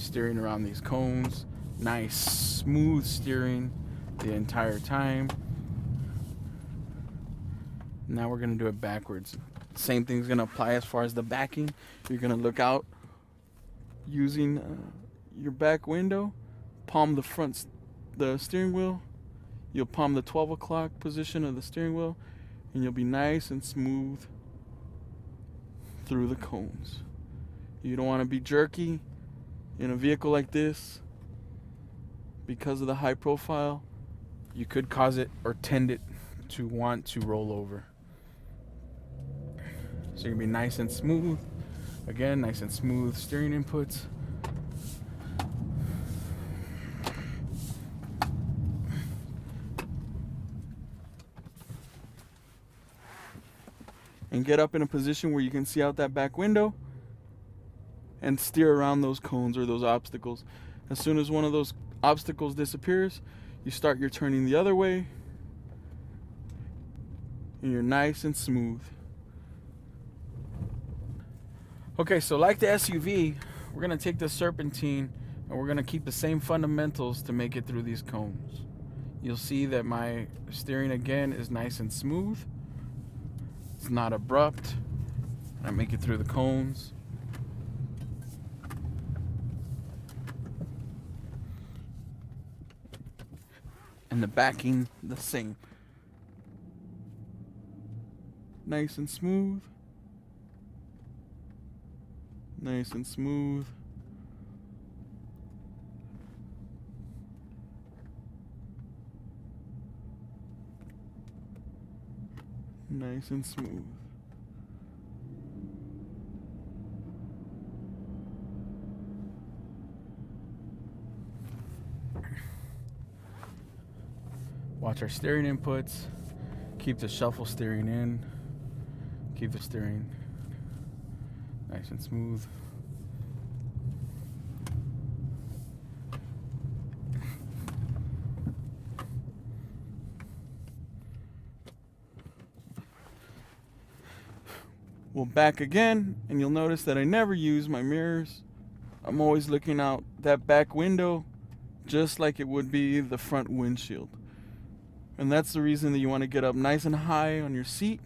steering around these cones. Nice, smooth steering the entire time. Now we're gonna do it backwards. Same thing's gonna apply as far as the backing. You're gonna look out using your back window, palm the steering wheel. You'll palm the 12 o'clock position of the steering wheel, and you'll be nice and smooth through the cones. You don't want to be jerky in a vehicle like this because of the high profile. You could cause it or tend it to want to roll over. So you're gonna be nice and smooth. Again, nice and smooth steering inputs. And get up in a position where you can see out that back window and steer around those cones or those obstacles. As soon as one of those obstacles disappears, you start your turning the other way, and you're nice and smooth. Okay, so like the SUV, we're gonna take the serpentine and we're gonna keep the same fundamentals to make it through these cones. You'll see that my steering again is nice and smooth. It's not abrupt. I make it through the cones. And the backing the same. Nice and smooth. Nice and smooth. Nice and smooth. Watch our steering inputs. Keep the shuffle steering in. Keep the steering nice and smooth. We'll back again, and you'll notice that I never use my mirrors. I'm always looking out that back window just like it would be the front windshield. And that's the reason that you want to get up nice and high on your seat.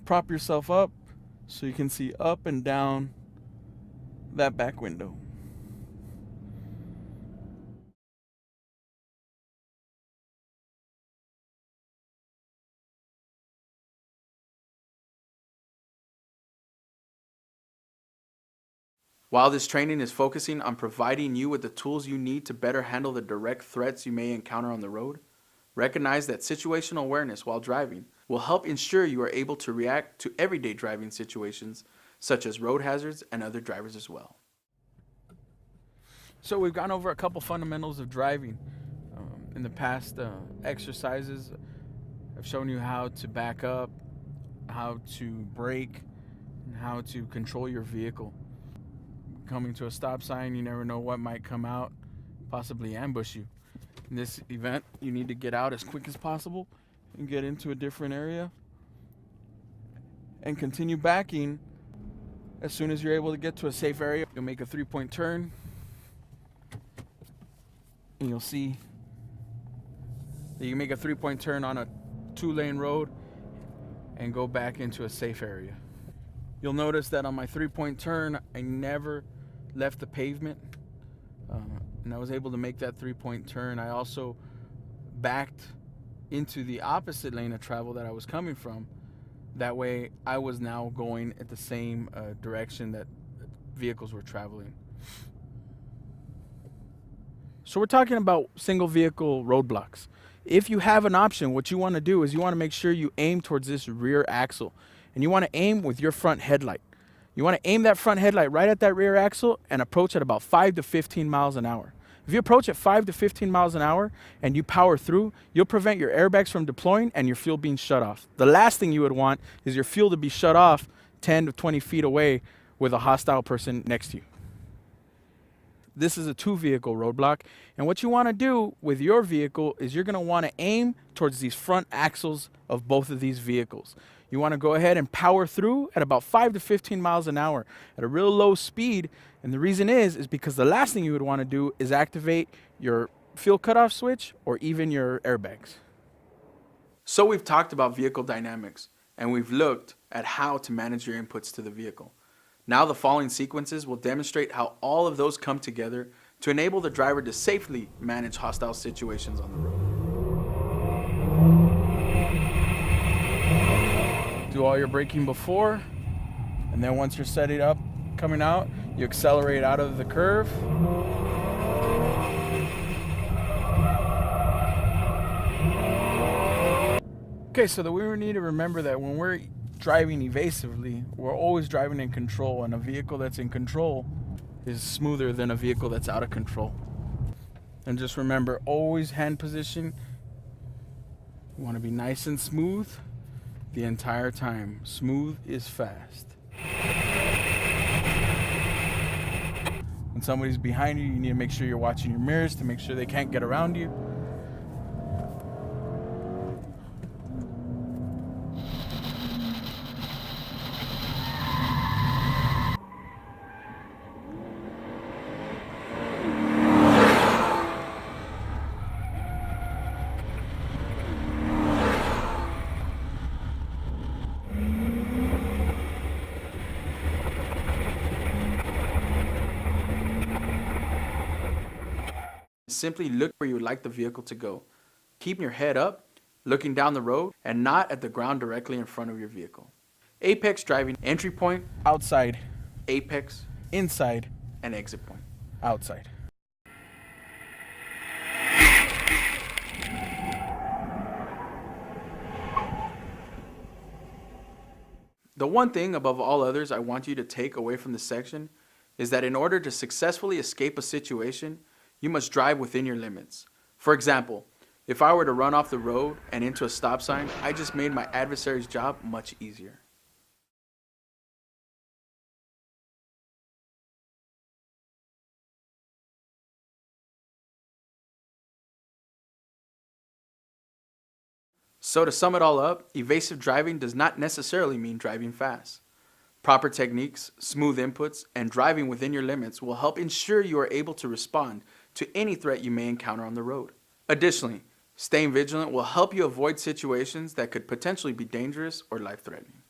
Prop yourself up so you can see up and down that back window. While this training is focusing on providing you with the tools you need to better handle the direct threats you may encounter on the road, recognize that situational awareness while driving will help ensure you are able to react to everyday driving situations such as road hazards and other drivers as well. So we've gone over a couple fundamentals of driving. In the past exercises, I've shown you how to back up, how to brake, and how to control your vehicle. Coming to a stop sign, you never know what might come out, possibly ambush you. In this event, you need to get out as quick as possible and get into a different area and continue backing. As soon as you're able to get to a safe area, you'll make a 3-point turn, and you'll see that you make a 3-point turn on a 2-lane road and go back into a safe area. You'll notice that on my 3-point turn, I never left the pavement, and I was able to make that 3-point turn. I also backed into the opposite lane of travel that I was coming from. That way I was now going at the same direction that vehicles were traveling. So we're talking about single vehicle roadblocks. If you have an option, what you want to do is you want to make sure you aim towards this rear axle, and you want to aim with your front headlight. You want to aim that front headlight right at that rear axle and approach at about 5 to 15 miles an hour. If you approach at 5 to 15 miles an hour and you power through, you'll prevent your airbags from deploying and your fuel being shut off. The last thing you would want is your fuel to be shut off 10 to 20 feet away with a hostile person next to you. This is a 2-vehicle roadblock, and what you want to do with your vehicle is you're going to want to aim towards these front axles of both of these vehicles. You want to go ahead and power through at about 5 to 15 miles an hour at a real low speed. And the reason is because the last thing you would want to do is activate your fuel cutoff switch or even your airbags. So we've talked about vehicle dynamics, and we've looked at how to manage your inputs to the vehicle. Now the following sequences will demonstrate how all of those come together to enable the driver to safely manage hostile situations on the road. Do all your braking before, and then once you're setting up, coming out, you accelerate out of the curve. Okay, so that we need to remember that when we're driving evasively, we're always driving in control, and a vehicle that's in control is smoother than a vehicle that's out of control. And just remember, always hand position. You want to be nice and smooth the entire time. Smooth is fast. When somebody's behind you, you need to make sure you're watching your mirrors to make sure they can't get around you. Simply look where you would like the vehicle to go. Keep your head up, looking down the road, and not at the ground directly in front of your vehicle. Apex driving: entry point, Outside, apex, inside, and exit point. outside. The one thing above all others I want you to take away from this section is that in order to successfully escape a situation, you must drive within your limits. For example, if I were to run off the road and into a stop sign, I just made my adversary's job much easier. So to sum it all up, evasive driving does not necessarily mean driving fast. Proper techniques, smooth inputs, and driving within your limits will help ensure you are able to respond to any threat you may encounter on the road. Additionally, staying vigilant will help you avoid situations that could potentially be dangerous or life-threatening.